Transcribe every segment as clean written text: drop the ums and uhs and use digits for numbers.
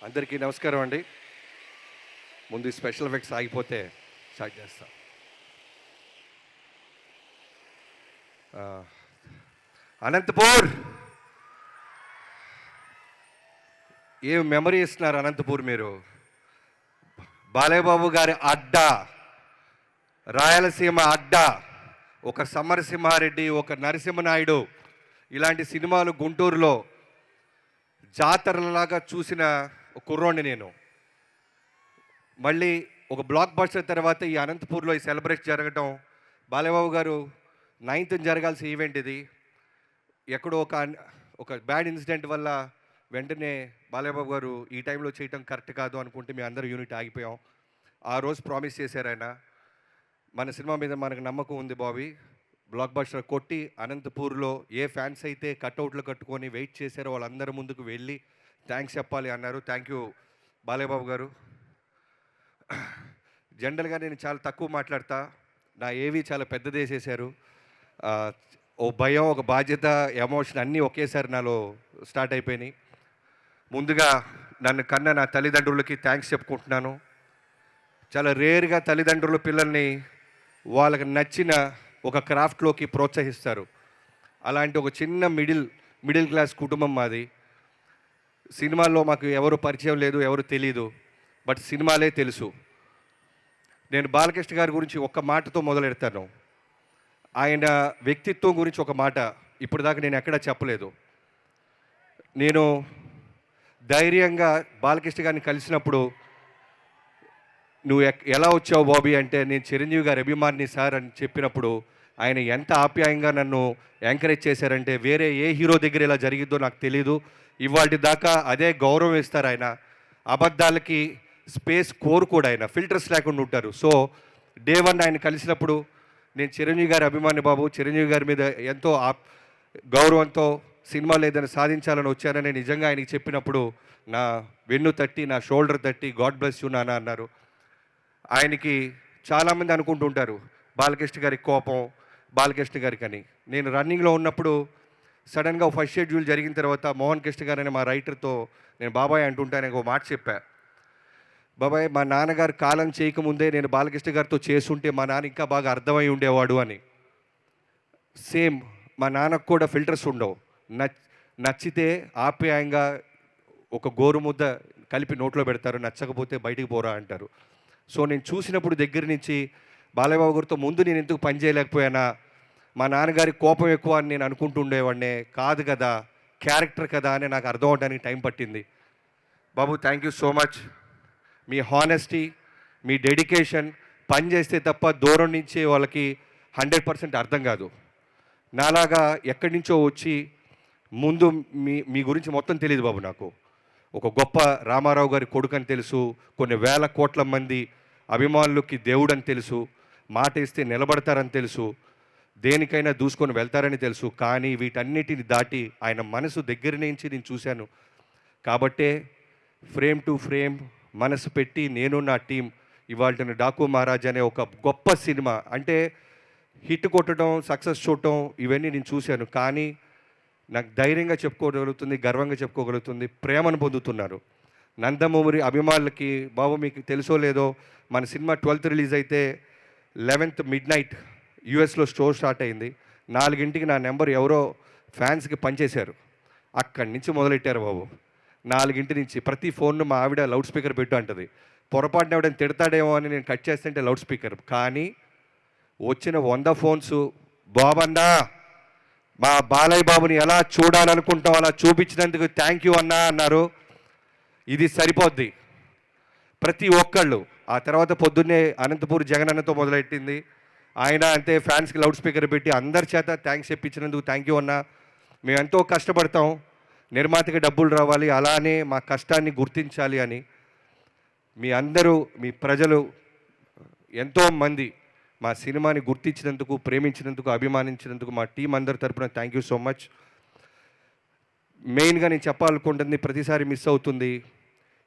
అందరికీ నమస్కారం అండి. ముందు స్పెషల్ ఎఫెక్ట్స్ ఆగిపోతే స్టార్ట్ చేస్తా. అనంతపూర్, ఏం మెమరీ ఇస్తున్నారు అనంతపూర్ మీరు. బాలయ్యబాబు గారి అడ్డా, రాయలసీమ అడ్డా, ఒక సమరసింహారెడ్డి, ఒక నరసింహనాయుడు, ఇలాంటి సినిమాలు గుంటూరులో జాతరలాగా చూసిన కుర్రోడిని నేను. మళ్ళీ ఒక బ్లాక్ బస్టర్ తర్వాత ఈ అనంతపూర్లో ఈ సెలబ్రేట్ జరగటం, బాలయ్యబాబు గారు 9th జరగాల్సిన ఈవెంట్ ఇది. ఎక్కడో ఒక బ్యాడ్ ఇన్సిడెంట్ వల్ల వెంటనే బాలయ్యబాబు గారు ఈ టైంలో చేయటం కరెక్ట్ కాదు అనుకుంటే మీ అందరూ యూనిట్ ఆగిపోయాం. ఆ రోజు ప్రామిస్ చేశారు ఆయన, మన సినిమా మీద మనకు నమ్మకం ఉంది బాబీ, బ్లాక్ బస్టర్ కొట్టి అనంతపూర్లో ఏ ఫ్యాన్స్ అయితే కట్అవుట్లు కట్టుకొని వెయిట్ చేశారో వాళ్ళందరూ ముందుకు వెళ్ళి థ్యాంక్స్ చెప్పాలి అన్నారు. థ్యాంక్ యూ బాలయ్యబాబు గారు. జనరల్గా నేను చాలా తక్కువ మాట్లాడతా, నా ఏవి చాలా పెద్దదేసేశారు. ఓ భయం, ఒక బాధ్యత, ఎమోషన్ అన్నీ ఒకేసారి నాలో స్టార్ట్ అయిపోయినాయి. ముందుగా నన్ను కన్న నా తల్లిదండ్రులకి థ్యాంక్స్ చెప్పుకుంటున్నాను. చాలా రేర్గా తల్లిదండ్రులు పిల్లల్ని వాళ్ళకి నచ్చిన ఒక క్రాఫ్ట్లోకి ప్రోత్సహిస్తారు. అలాంటి ఒక చిన్న మిడిల్ క్లాస్ కుటుంబం మాది. సినిమాల్లో మాకు ఎవరు పరిచయం లేదు, ఎవరు తెలీదు, బట్ సినిమాలే తెలుసు. నేను బాలకృష్ణ గారి గురించి ఒక్క మాటతో మొదలెడతాను. ఆయన వ్యక్తిత్వం గురించి ఒక మాట ఇప్పుడు దాకా నేను ఎక్కడా చెప్పలేదు. నేను ధైర్యంగా బాలకృష్ణ గారిని కలిసినప్పుడు, నువ్వు ఎలా వచ్చావు బాబీ అంటే, నేను చిరంజీవి గారి అభిమాని సార్ అని చెప్పినప్పుడు ఆయన ఎంత ఆప్యాయంగా నన్ను ఎంకరేజ్ చేశారంటే, వేరే ఏ హీరో దగ్గర ఇలా జరిగిద్దో నాకు తెలీదు. ఇవాటి దాకా అదే గౌరవం ఇస్తారు ఆయన. అబద్ధాలకి స్పేస్ కోరుకోడు ఆయన, ఫిల్టర్స్ లేకుండా ఉంటారు. సో డే 1 ఆయన కలిసినప్పుడు, నేను చిరంజీవి గారి అభిమాని బాబు, చిరంజీవి గారి మీద ఎంతో గౌరవంతో సినిమాలు ఏదైనా సాధించాలని వచ్చానని నిజంగా ఆయనకి చెప్పినప్పుడు నా వెన్ను తట్టి, నా షోల్డర్ తట్టి, గాడ్ బ్లెస్ యూ నాన్న అన్నారు. ఆయనకి చాలామంది అనుకుంటుంటారు బాలకృష్ణ గారికి కోపం, బాలకృష్ణ గారికి అని. నేను రన్నింగ్లో ఉన్నప్పుడు సడన్గా ఫస్ట్ షెడ్యూల్ జరిగిన తర్వాత మోహన్ కృష్ణ గారు అనే మా రైటర్తో నేను బాబాయ్ అంటుంటాను, ఒక మాట చెప్పా. బాబాయ్, మా నాన్నగారు కాలం చేయకముందే నేను బాలకృష్ణ గారితో చేసుంటే మా నాన్న ఇంకా బాగా అర్థమై ఉండేవాడు అని. సేమ్ మా నాన్నకు కూడా ఫిల్టర్స్ ఉండవు. నచ్చితే ఆప్యాయంగా ఒక గోరుముద్ద కలిపి నోట్లో పెడతారు, నచ్చకపోతే బయటికి పోరా అంటారు. సో నేను చూసినప్పుడు దగ్గర నుంచి బాలయ్యబాబు గారితో ముందు నేను ఎందుకు పని చేయలేకపోయానా, మా నాన్నగారి కోపం ఎక్కువ అని నేను అనుకుంటూ ఉండేవాడినే. కాదు కదా, క్యారెక్టర్ కదా అని నాకు అర్థం అవడానికి టైం పట్టింది. బాబు, థ్యాంక్ యూ సో మచ్. మీ హానెస్టీ, మీ డెడికేషన్, పని చేస్తే తప్ప దూరం నుంచి వాళ్ళకి 100% అర్థం కాదు. నాలాగా ఎక్కడి నుంచో వచ్చి ముందు మీ గురించి మొత్తం తెలియదు బాబు నాకు. ఒక గొప్ప రామారావు గారి కొడుకు అని తెలుసు, కొన్ని వేల కోట్ల మంది అభిమానులకి దేవుడు అని తెలుసు, మాట ఇస్తే నిలబడతారని తెలుసు, దేనికైనా దూసుకొని వెళ్తారని తెలుసు. కానీ వీటన్నిటిని దాటి ఆయన మనసు దగ్గర నుంచి నేను చూశాను. కాబట్టే ఫ్రేమ్ టు ఫ్రేమ్ మనసు పెట్టి నేను నా టీం ఇవాళ డాకు మహారాజ్ అనే ఒక గొప్ప సినిమా, అంటే హిట్ కొట్టడం, సక్సెస్ చూడటం, ఇవన్నీ నేను చూశాను. కానీ నాకు ధైర్యంగా చెప్పుకోగలుగుతుంది, గర్వంగా చెప్పుకోగలుగుతుంది, ప్రేమను పొందుతున్నారు నందమూరి అభిమానులకి. బాబు, మీకు తెలుసో లేదో, మన సినిమా 12th రిలీజ్ అయితే 11th midnight యూఎస్లో స్టోర్ స్టార్ట్ అయింది. 4 నా నెంబర్ ఎవరో ఫ్యాన్స్కి పనిచేశారు. అక్కడి నుంచి మొదలెట్టారు బాబు. 4 నుంచి ప్రతి ఫోన్ను మా ఆవిడ లౌడ్ స్పీకర్ పెట్టు అంటది. పొరపాటున ఎవడని తిడతాడేమో అని నేను కట్ చేస్తుంటే లౌడ్ స్పీకర్. కానీ వచ్చిన 100 ఫోన్స్, బాబన్నా మా బాలయ్య బాబుని ఎలా చూడాలనుకుంటాం అలా చూపించినందుకు థ్యాంక్ యూ అన్నా అన్నారు. ఇది సరిపోద్ది. ప్రతి ఒక్కళ్ళు. ఆ తర్వాత పొద్దున్నే అనంతపూర్ జగనన్నతో మొదలెట్టింది. ఆయన అంతే, ఫ్యాన్స్కి లౌడ్ స్పీకర్ పెట్టి అందరి చేత థ్యాంక్స్ చెప్పించినందుకు థ్యాంక్ యూ అన్నా. మేము ఎంతో కష్టపడతాం, నిర్మాతకి డబ్బులు రావాలి, అలానే మా కష్టాన్ని గుర్తించాలి అని. మీ అందరూ, మీ ప్రజలు ఎంతోమంది మా సినిమాని గుర్తించినందుకు, ప్రేమించినందుకు, అభిమానించినందుకు మా టీం అందరి తరపున థ్యాంక్ యూ సో మచ్. మెయిన్గా నేను చెప్పాలనుకుంటుంది, ప్రతిసారి మిస్ అవుతుంది,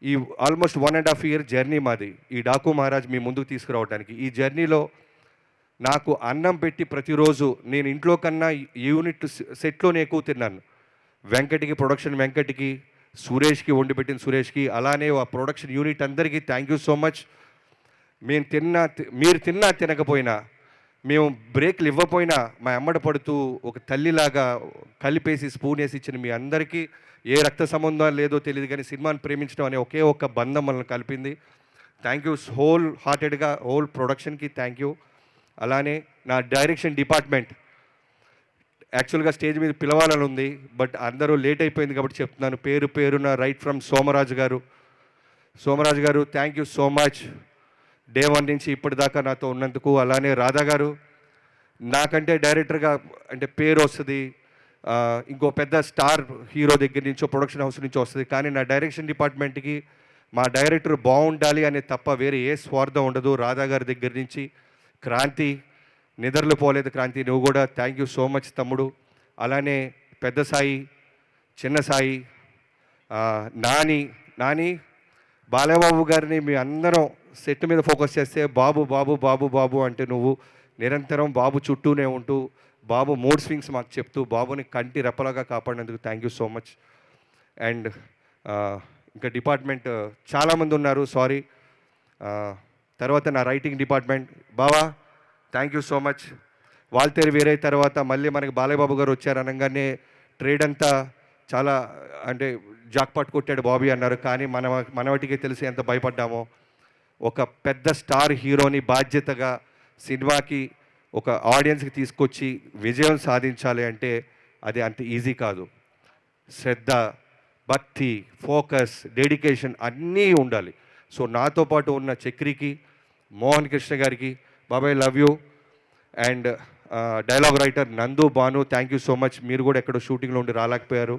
ఈ ఆల్మోస్ట్ 1.5 year జర్నీ మాది ఈ డాకు మహారాజ్ మీ ముందుకు తీసుకురావడానికి. ఈ జర్నీలో నాకు అన్నం పెట్టి ప్రతిరోజు నేను ఇంట్లో కన్నా యూనిట్ సెట్లోనే ఎక్కువ తిన్నాను. వెంకటికి, ప్రొడక్షన్ వెంకటికి, సురేష్కి వండి పెట్టిన సురేష్కి, అలానే ఆ ప్రొడక్షన్ యూనిట్ అందరికీ థ్యాంక్ యూ సో మచ్. మీరు తిన్నా తినకపోయినా, మేము బ్రేక్లు ఇవ్వకపోయినా మా ఎమ్మడ పడుతూ ఒక తల్లిలాగా కలిపేసి స్పూన్ వేసి ఇచ్చిన మీ అందరికీ, ఏ రక్త సంబంధం లేదో తెలియదు కానీ సినిమాని ప్రేమించడం అనే ఒకే ఒక్క బంధం మనల్ని కలిపింది. థ్యాంక్ యూ హోల్ హార్టెడ్గా హోల్ ప్రొడక్షన్కి థ్యాంక్ యూ. అలానే నా డైరెక్షన్ డిపార్ట్మెంట్, యాక్చువల్గా స్టేజ్ మీద పిలవాలని ఉంది, బట్ అందరూ లేట్ అయిపోయింది కాబట్టి చెప్తున్నాను. పేరున రైట్ ఫ్రమ్ సోమరాజు గారు thank you so much. Day 1 నుంచి ఇప్పటిదాకా నాతో ఉన్నందుకు. అలానే రాధా గారు, నాకంటే డైరెక్టర్గా అంటే పేరు వస్తుంది, ఇంకో పెద్ద స్టార్ హీరో దగ్గర నుంచో ప్రొడక్షన్ హౌస్ నుంచి వస్తుంది, కానీ నా డైరెక్షన్ డిపార్ట్మెంట్కి మా డైరెక్టర్ బాగుండాలి అనే తప్ప వేరే ఏ స్వార్థం ఉండదు. రాధా గారి దగ్గర నుంచి క్రాంతి, నిద్రలు పోలేదు క్రాంతి, నువ్వు కూడా థ్యాంక్ యూ సో మచ్ తమ్ముడు. అలానే పెద్ద సాయి, చిన్న సాయి, నాని బాలబాబు గారిని మీ అందరం సెట్ మీద ఫోకస్ చేస్తే బాబు బాబు బాబు బాబు అంటే నువ్వు నిరంతరం బాబు చుట్టూనే ఉంటూ బాబు మూడ్ స్వింగ్స్ మాకు చెప్తూ బాబుని కంటి రెప్పలాగా కాపాడినందుకు thank you so much. And ఇంకా డిపార్ట్మెంట్ చాలామంది ఉన్నారు, సారీ. తర్వాత నా రైటింగ్ డిపార్ట్మెంట్, బావా thank you so much. Waltair వేరే తర్వాత మళ్ళీ మనకి బాలయ్యబాబు గారు వచ్చారు అనగానే ట్రేడ్ అంతా చాలా అంటే జాక్పాట్ కొట్టాడు బాబీ అన్నారు, కానీ మనవటికే తెలిసి ఎంత భయపడ్డామో. ఒక పెద్ద స్టార్ హీరోని బాధ్యతగా సినిమాకి ఒక ఆడియన్స్కి తీసుకొచ్చి విజయం సాధించాలి అంటే అది అంత ఈజీ కాదు. శ్రద్ధ, భక్తి, ఫోకస్, డెడికేషన్ అన్నీ ఉండాలి. సో నాతో పాటు ఉన్న చక్రికి, మోహన్ కృష్ణ గారికి, బాబాయ్ love you. And dialogue writer Nandu, Bhanu thank you so much. మీరు కూడా ఎక్కడో షూటింగ్లో ఉండి రాలేకపోయారు.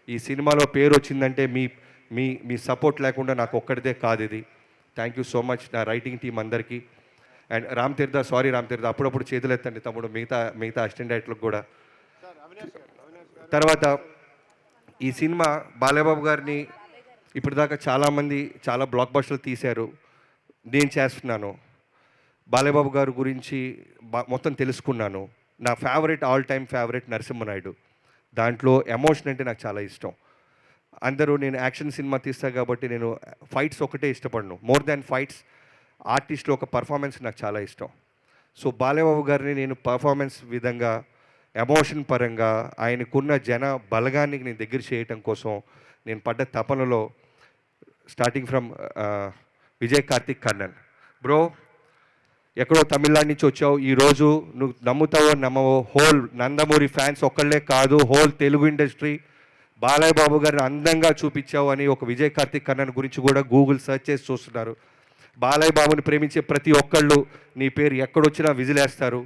ఈ సినిమాలో పేరు వచ్చిందంటే మీ మీ మీ సపోర్ట్ లేకుండా నాకు ఒక్కడిదే కాదు ఇది. థ్యాంక్ యూ సో మచ్ నా రైటింగ్ టీం అందరికీ. And Ram Tirtha, sorry Ram తీర్థ, అప్పుడప్పుడు చేతులు ఎత్తండి తమ్ముడు, మిగతా అసిస్టెంట్ డైరెక్టర్లకు కూడా. తర్వాత ఈ సినిమా బాలయ్యబాబు గారిని ఇప్పటిదాకా చాలామంది చాలా బ్లాక్ బస్టర్లు తీశారు, నేను చేస్తున్నాను. బాలయ్యబాబు గారి గురించి మొత్తం తెలుసుకున్నాను. నా favourite, all time favourite Narasimha Naidu. దాంట్లో ఎమోషన్ అంటే నాకు చాలా ఇష్టం. అందరూ నేను యాక్షన్ సినిమా తీస్తా కాబట్టి నేను ఫైట్స్ ఒకటే ఇష్టపడను, మోర్ దాన్ ఫైట్స్ ఆర్టిస్ట్లో ఒక పర్ఫార్మెన్స్ నాకు చాలా ఇష్టం. సో బాలయ్యబాబు గారిని నేను పర్ఫార్మెన్స్ విధంగా, ఎమోషన్ పరంగా, ఆయనకున్న జన బలగాన్ని నేను దగ్గర చేయటం కోసం నేను పడ్డ తపనలో starting from Vijay Karthik Kannan bro, ఎక్కడో తమిళనాడు నుంచి వచ్చావు, ఈరోజు నువ్వు నమ్ముతావో నమ్మవో హోల్ నందమూరి ఫ్యాన్స్ ఒక్కళ్ళే కాదు, హోల్ తెలుగు ఇండస్ట్రీ బాలయ్య బాబు గారిని అందంగా చూపించావు అని ఒక విజయ్ కార్తిక్ కన్నన్ గురించి కూడా గూగుల్ సెర్చ్ చేసి చూస్తున్నారు. బాలయ్య బాబుని ప్రేమించే ప్రతి ఒక్కళ్ళు నీ పేరు ఎక్కడొచ్చినా విజిలేస్తారు.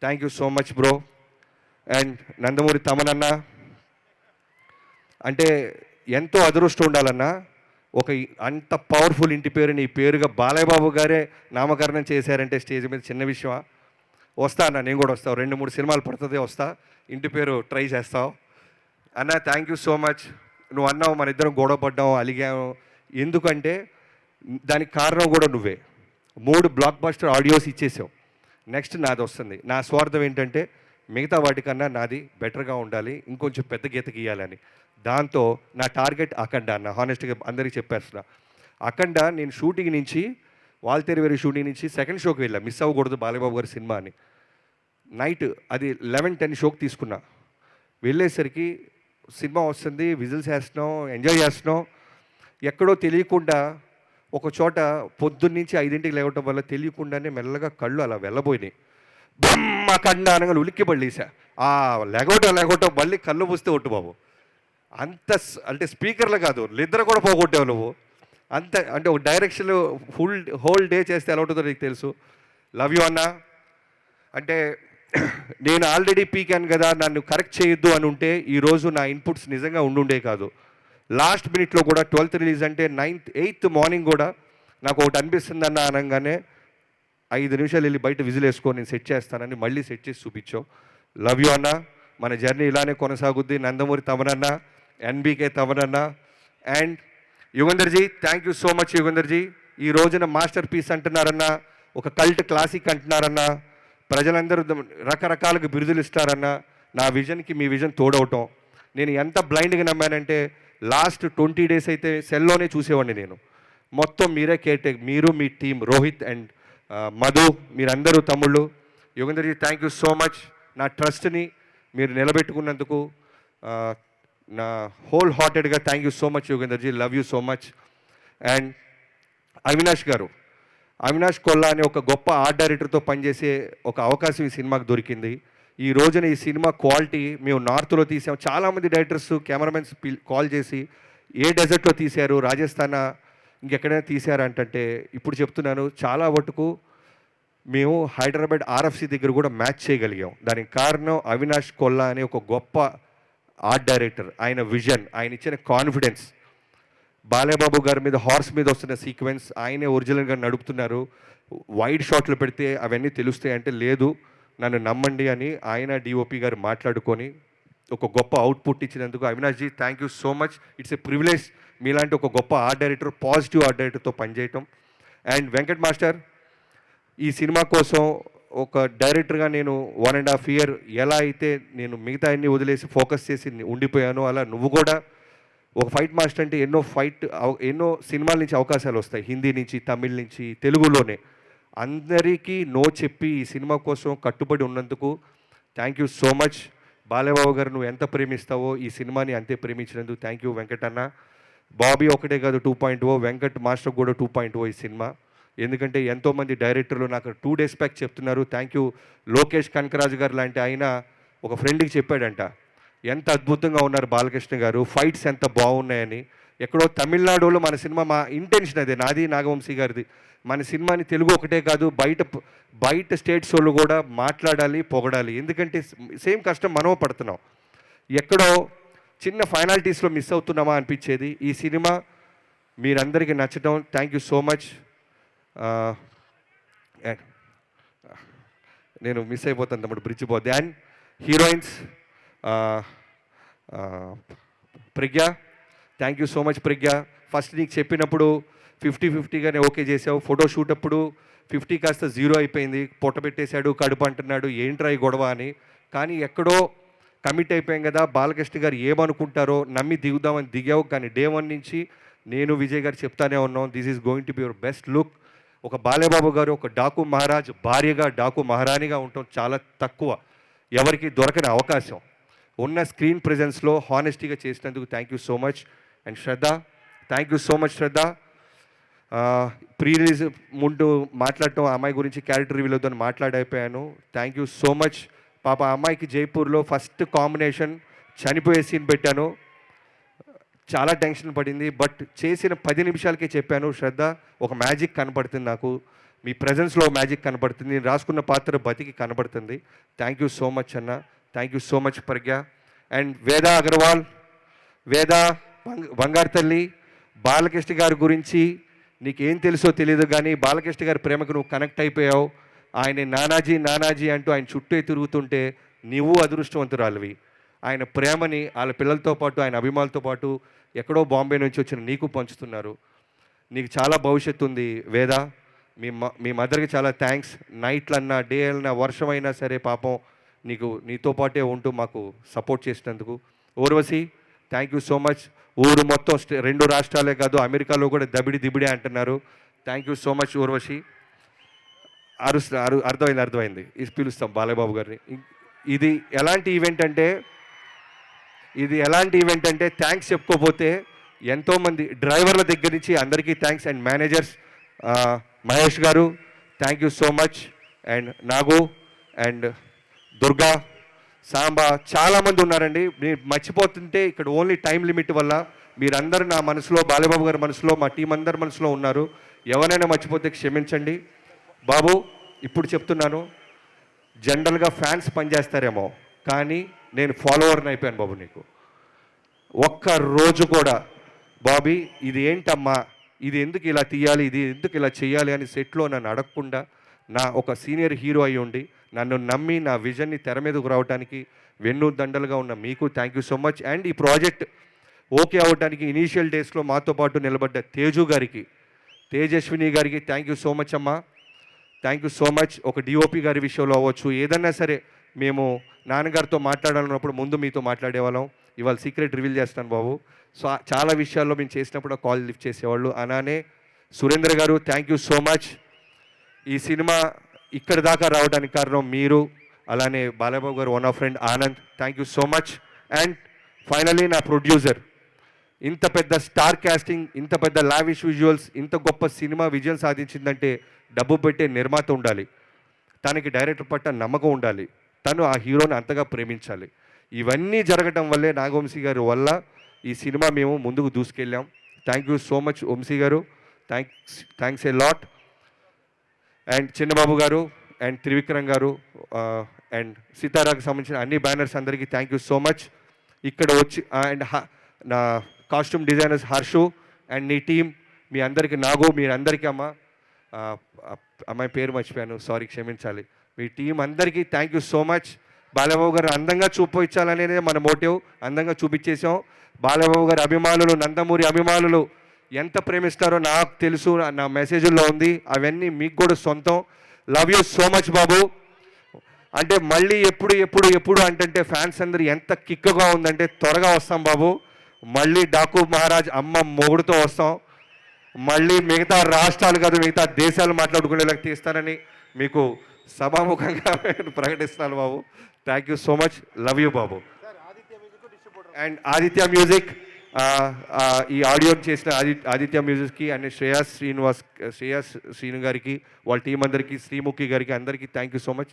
Thank you so much bro. And Nandamuri తమనన్న అంటే ఎంతో అదృష్టం ఉండాలన్నా, ఒక అంత పవర్ఫుల్ ఇంటి పేరు నీ పేరుగా బాలయ్య బాబు గారే నామకరణం చేశారంటే స్టేజ్ మీద చిన్న విషయమా? వస్తా అన్న, నేను కూడా వస్తావు, 2-3 సినిమాలు పడుతుంది, వస్తా, ఇంటి పేరు ట్రై చేస్తావు అన్న. Thank you so much. నువ్వు అన్నావు మన ఇద్దరం గొడవ పడ్డాము, అలిగాము, ఎందుకంటే దానికి కారణం కూడా నువ్వే. 3 బ్లాక్ బస్టర్ ఆడియోస్ ఇచ్చేసావు, నెక్స్ట్ నాది వస్తుంది. నా స్వార్థం ఏంటంటే మిగతా వాటికన్నా నాది బెటర్గా ఉండాలి, ఇంకొంచెం పెద్ద గీత గీయాలని. దాంతో నా టార్గెట్ అఖండ అన్న, హానెస్ట్గా అందరికీ చెప్పేస్తున్నా. అఖండ నేను షూటింగ్ నుంచి, వాల్తేరు వేరే షూటింగ్ నుంచి సెకండ్ షోకి వెళ్ళా, మిస్ అవ్వకూడదు బాలయ్యబాబు గారి సినిమా అని. నైట్ అది 11-10 షోకి తీసుకున్నా. వెళ్ళేసరికి సినిమా వస్తుంది, విజిల్స్ వేస్తున్నాం, ఎంజాయ్ చేస్తున్నాం. ఎక్కడో తెలియకుండా ఒక చోట పొద్దున్నుంచి 5ంటికి లేవటం వల్ల తెలియకుండానే మెల్లగా కళ్ళు అలా వెళ్ళబోయినాయి. బొమ్మ కండ అనగా ఉలిక్కి పడలేసా. ఆ లేగవటం మళ్ళీ కళ్ళు పూస్తే ఒట్టు బాబు, అంత అంటే స్పీకర్లు కాదు, నిద్ర కూడా పోగొట్టావు నువ్వు. అంత అంటే ఒక డైరెక్షన్ హోల్ డే చేస్తే ఎలా ఉంటుందో నీకు తెలుసు. లవ్ యూ అన్న. అంటే నేను ఆల్రెడీ పీకాను కదా, నన్ను కరెక్ట్ చేయొద్దు అని ఉంటే ఈరోజు నా ఇన్పుట్స్ నిజంగా ఉండుండే కాదు. లాస్ట్ మినిట్లో కూడా 12th రిలీజ్ అంటే 8th మార్నింగ్ కూడా నాకు ఒకటి అనిపిస్తుందన్న అనగానే 5 నిమిషాలు వెళ్ళి బయట విజిల్ వేసుకొని నేను సెట్ చేస్తానని మళ్ళీ సెట్ చేసి చూపించావు. లవ్ యూ అన్న. మన జర్నీ ఇలానే కొనసాగుద్ది. నందమూరి తమనన్న, ఎన్బీకే తమనన్న and Yugandharji, thank you so much Yugandharji. ఈ రోజున మాస్టర్ పీస్ అంటున్నారన్న, ఒక కల్ట్ క్లాసిక్ అంటున్నారన్న, ప్రజలందరూ రకరకాలుగా బిరుదులు ఇస్తారన్న. నా విజన్కి మీ విజన్ తోడవటం. నేను ఎంత బ్లైండ్గా నమ్మానంటే లాస్ట్ 20 డేస్ అయితే సెల్లోనే చూసేవాడిని నేను. మొత్తం మీరే కేర్ మీరు మీ టీం రోహిత్ అండ్ మధు మీరందరూ తమ్ముళ్ళు. Yogenderji thank you so much. నా ట్రస్ట్ని మీరు నిలబెట్టుకున్నందుకు నా హోల్ హార్టెడ్గా thank you so much Yogenderji, love you so much. And Avinash గారు, అవినాష్ కొల్లా అనే ఒక గొప్ప ఆర్ట్ డైరెక్టర్తో పనిచేసే ఒక అవకాశం ఈ సినిమాకు దొరికింది. ఈ రోజున ఈ సినిమా క్వాలిటీ మేము నార్త్లో తీసాం. చాలామంది డైరెక్టర్స్ కెమెరామెన్స్ కాల్ చేసి ఏ డెజర్ట్లో తీశారు, రాజస్థాన్ ఇంకెక్కడైనా తీశారంటే ఇప్పుడు చెప్తున్నాను, చాలా మటుకు మేము హైదరాబాద్ ఆర్ఎఫ్సి దగ్గర కూడా మ్యాచ్ చేయగలిగాం. దానికి కారణం అవినాష్ కొల్లా అనే ఒక గొప్ప ఆర్ట్ డైరెక్టర్. ఆయన విజన్, ఆయన ఇచ్చిన కాన్ఫిడెన్స్. బాలయ్యబాబు గారి మీద హార్స్ మీద వస్తున్న సీక్వెన్స్ ఆయనే ఒరిజినల్గా నడుపుతున్నారు. వైడ్ షాట్లు పెడితే అవన్నీ తెలుస్తాయి అంటే లేదు, నన్ను నమ్మండి అని ఆయన డిఓపి గారు మాట్లాడుకొని ఒక గొప్ప అవుట్పుట్ ఇచ్చినందుకు Avinash ji thank you so much. It's a privilege మీలాంటి ఒక గొప్ప ఆర్ట్ డైరెక్టర్, పాజిటివ్ ఆర్ట్ డైరెక్టర్తో పనిచేయటం. అండ్ వెంకట్ మాస్టర్, ఈ సినిమా కోసం ఒక డైరెక్టర్గా నేను 1.5 year ఎలా అయితే నేను మిగతా అన్ని వదిలేసి ఫోకస్ చేసి ఉండిపోయానో, అలా నువ్వు కూడా ఒక ఫైట్ మాస్టర్ అంటే ఎన్నో సినిమాల నుంచి అవకాశాలు వస్తాయి, హిందీ నుంచి, తమిళ్ నుంచి, తెలుగులోనే. అందరికీ నో చెప్పి ఈ సినిమా కోసం కట్టుబడి ఉన్నందుకు thank you so much. Balayya Babu గారు నువ్వు ఎంత ప్రేమిస్తావో ఈ సినిమాని అంతే ప్రేమించినందుకు థ్యాంక్ యూ వెంకట్ అన్న. బాబీ ఒకటే కాదు 2.0, వెంకట్ మాస్టర్ కూడా 2.0 ఈ సినిమా. ఎందుకంటే ఎంతోమంది డైరెక్టర్లు నాకు 2 days బ్యాక్ చెప్తున్నారు థ్యాంక్ యూ. లోకేష్ కనకరాజు గారు లాంటి ఆయన ఒక ఫ్రెండ్కి చెప్పాడంట, ఎంత అద్భుతంగా ఉన్నారు బాలకృష్ణ గారు, ఫైట్స్ ఎంత బాగున్నాయని. ఎక్కడో తమిళనాడులో మన సినిమా, మా ఇంటెన్షన్ అదే, నాది నాగవంశీ గారిది, మన సినిమాని తెలుగు ఒకటే కాదు బయట స్టేట్స్ వాళ్ళు కూడా మాట్లాడాలి, పొగడాలి. ఎందుకంటే సేమ్ కష్టం మనమే పడుతున్నాం. ఎక్కడో చిన్న ఫైనాలిటీస్లో మిస్ అవుతున్నామా అనిపించేది. ఈ సినిమా మీరందరికీ నచ్చడం థ్యాంక్ యూ సో మచ్. నేను మిస్ అయిపోతాను తమ్ముడు, బ్రిడ్జ్ పోద్ది. And heroines Pragya, thank you so much Pragya. First నీకు చెప్పినప్పుడు 50-50గానే ఓకే చేసావు. ఫోటో షూట్ అప్పుడు 50 కాస్త 0 అయిపోయింది. పొట్ట పెట్టేశాడు, కడుపు అంటున్నాడు, ఏంట్రా ఈ గొడవ అని. కానీ ఎక్కడో కమిట్ అయిపోయాం కదా, బాలకృష్ణ గారు ఏమనుకుంటారో నమ్మి దిగుదామని దిగావు. కానీ డే 1 నుంచి నేను విజయ్ గారు చెప్తానే ఉన్నాం, this is going to be your best look. ఒక బాలయ్యబాబు గారు ఒక డాకు మహారాజ్ భార్యగా, డాకు మహారాణిగా ఉండటం చాలా తక్కువ, ఎవరికి దొరకని అవకాశం. ఉన్న స్క్రీన్ ప్రెజెన్స్లో హానెస్టీగా చేసినందుకు thank you so much. And Shraddha, thank you so much Shraddha. Pre release ముందు మాట్లాడటం, అమ్మాయి గురించి క్యారెక్టర్ రివీల్ అవుతుందని మాట్లాడైపోయాను. Thank you so much. పాప అమ్మాయికి జైపూర్లో ఫస్ట్ కాంబినేషన్ చనిపోయే సీన్ పెట్టాను, చాలా టెన్షన్ పడింది. బట్ చేసిన 10 నిమిషాలకే చెప్పాను, శ్రద్ధ ఒక మ్యాజిక్ కనపడుతుంది నాకు, మీ ప్రజెన్స్లో మ్యాజిక్ కనపడుతుంది, నేను రాసుకున్న పాత్ర బతికి కనపడుతుంది. థ్యాంక్ యూ సో మచ్ అన్న, thank you so much Pragya. And Veda Agarwal, వేద బంగారు తల్లి, బాలకృష్ణ గారి గురించి నీకేం తెలుసో తెలియదు కానీ బాలకృష్ణ గారి ప్రేమకు నువ్వు కనెక్ట్ అయిపోయావు. ఆయన నానాజీ నానాజీ అంటూ ఆయన చుట్టూ తిరుగుతుంటే నువ్వు అదృష్టవంతురాలివి. ఆయన ప్రేమని వాళ్ళ పిల్లలతో పాటు, ఆయన అభిమానులతో పాటు ఎక్కడో బాంబే నుంచి వచ్చిన నీకు పంచుతున్నారు. నీకు చాలా భవిష్యత్తు ఉంది వేద. మీ మదర్కి చాలా థ్యాంక్స్. నైట్లన్నా, డే అయినా, వర్షమైనా సరే పాపం నీతో పాటే ఉంటూ మాకు సపోర్ట్ చేసినందుకు. Urvashi, thank you so much. ఊరు మొత్తం 2 రాష్ట్రాలే కాదు అమెరికాలో కూడా దిబిడే అంటున్నారు. Thank you so much Urvashi. అర్థమైంది. ఇది పిలుస్తాం బాలయ్యబాబు గారిని. ఇది ఎలాంటి ఈవెంట్ అంటే థ్యాంక్స్ చెప్పుకోపోతే ఎంతోమంది డ్రైవర్ల దగ్గర నుంచి అందరికీ థ్యాంక్స్. అండ్ మేనేజర్స్ మహేష్ గారు thank you so much. And Nagu and Durga, Samba, చాలామంది ఉన్నారండి. మీరు మర్చిపోతుంటే ఇక్కడ ఓన్లీ టైం లిమిట్ వల్ల మీరందరూ నా మనసులో, బాలయ్యబాబు గారి మనసులో, మా టీం అందరి మనసులో ఉన్నారు. ఎవరైనా మర్చిపోతే క్షమించండి బాబు. ఇప్పుడు చెప్తున్నాను, జనరల్గా ఫ్యాన్స్ పనిచేస్తారేమో కానీ నేను ఫాలోవర్ని అయిపోయాను బాబు. నీకు ఒక్క రోజు కూడా బాబీ ఇది ఏంటమ్మా, ఇది ఎందుకు ఇలా తీయాలి, ఇది ఎందుకు ఇలా చేయాలి అని సెట్లో నన్ను అడగకుండా, నా ఒక సీనియర్ హీరో అయి ఉండి నన్ను నమ్మి నా విజన్ని తెర మీదకు రావడానికి వెన్ను దండలుగా ఉన్న మీకు thank you so much. And ఈ ప్రాజెక్ట్ ఓకే అవ్వడానికి ఇనీషియల్ డేస్లో మాతో పాటు నిలబడ్డ తేజు గారికి, తేజస్విని గారికి థ్యాంక్ యూ సో మచ్ అమ్మా. Thank you so much. ఒక డిఓపి గారి విషయంలో అవ్వచ్చు, ఏదన్నా సరే మేము నాన్నగారితో మాట్లాడాలన్నప్పుడు ముందు మీతో మాట్లాడేవాళ్ళం. ఇవాళ సీక్రెట్ రివీల్ చేస్తాను బాబు. సో చాలా విషయాల్లో మేము చేసినప్పుడు కాల్ లిఫ్ట్ చేసేవాళ్ళు. అలానే సురేంద్ర గారు, థ్యాంక్ యూ సో మచ్. ఈ సినిమా ఇక్కడి దాకా రావడానికి కారణం మీరు. అలానే బాలబాబు గారు, one of friend Anand, thank you so much. And finally నా ప్రొడ్యూసర్, ఇంత పెద్ద స్టార్ కాస్టింగ్, ఇంత పెద్ద లావిష్ విజువల్స్, ఇంత గొప్ప సినిమా విజయం సాధించిందంటే డబ్బు పెట్టే నిర్మాత ఉండాలి, తనకి డైరెక్టర్ పట్ల నమ్మకం ఉండాలి, తను ఆ హీరోని అంతగా ప్రేమించాలి. ఇవన్నీ జరగటం వల్లే నాగవంశీ గారి వల్ల ఈ సినిమా మేము ముందుకు దూసుకెళ్ళాం. Thank you so much Vamsi గారు, thanks a lot. And Chinnababu గారు అండ్ త్రివిక్రమ్ గారు అండ్ సీతారాకు సంబంధించిన అన్ని బ్యానర్స్ అందరికీ థ్యాంక్ యూ సో మచ్. ఇక్కడ వచ్చి అండ్ నా కాస్ట్యూమ్ డిజైనర్స్ హర్షు అండ్ నీ టీం, మీ అందరికీ, నాగు, మీరందరికీ అమ్మాయి పేరు మర్చిపోయాను, సారీ, క్షమించాలి. మీ టీం అందరికీ thank you so much. Balababu గారు అందంగా చూపించాలనేది మన మోటివ్, అందంగా చూపించేసాం. బాలబాబు గారి అభిమానులు, నందమూరి అభిమానులు ఎంత ప్రేమిస్తారో నాకు తెలుసు, నా మెసేజ్లో ఉంది, అవన్నీ మీకు కూడా సొంతం. లవ్ యూ సో మచ్ బాబు. అంటే మళ్ళీ ఎప్పుడు ఎప్పుడు ఎప్పుడు అంటే ఫ్యాన్స్ అందరూ ఎంత కిక్గా ఉందంటే త్వరగా వస్తాం బాబు. మళ్ళీ డాకు మహారాజ్ అమ్మ మొగుడుతో వస్తాం. మళ్ళీ మిగతా రాష్ట్రాలు కాదు, మిగతా దేశాలు మాట్లాడుకునేలా తీస్తానని మీకు సభాముఖంగా ప్రకటిస్తున్నాను బాబు. Thank you so much, love you బాబు. అండ్ ఆదిత్య మ్యూజిక్, ఈ ఆడియో చేసిన ఆదిత్య మ్యూజిక్కి అండ్ శ్రేయాస్ శ్రీను గారికి, వాళ్ళ టీం అందరికీ, శ్రీముఖి గారికి, అందరికీ thank you so much.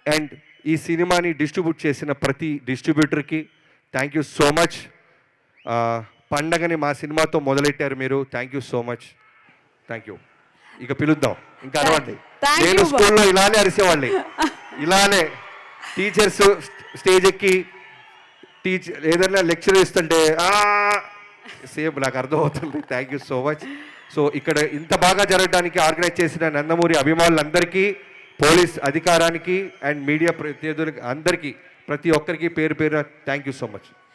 And ఈ సినిమాని డిస్ట్రిబ్యూట్ చేసిన ప్రతి డిస్ట్రిబ్యూటర్కి థ్యాంక్ యూ సో మచ్. పండగని మా సినిమాతో మొదలెట్టారు మీరు, thank you so much, thank you. ఇక పిలుద్దాం, ఇంకా అరవండి. నేను స్కూల్లో ఇలానే అరిసేవాళ్ళని, ఇలానే టీచర్స్ స్టేజ్ ఎక్కి ఏదైనా లెక్చర్ ఇస్తుంటే సేమ్ నాకు అర్థమవుతుంది. Thank you so much. So ఇక్కడ ఇంత బాగా జరగడానికి ఆర్గనైజ్ చేసిన నందమూరి అభిమానులందరికీ, పోలీస్ అధికారానికి అండ్ మీడియా ప్రతినిధులకి అందరికీ, ప్రతి ఒక్కరికి పేరు పేరున థ్యాంక్ యూ సో మచ్.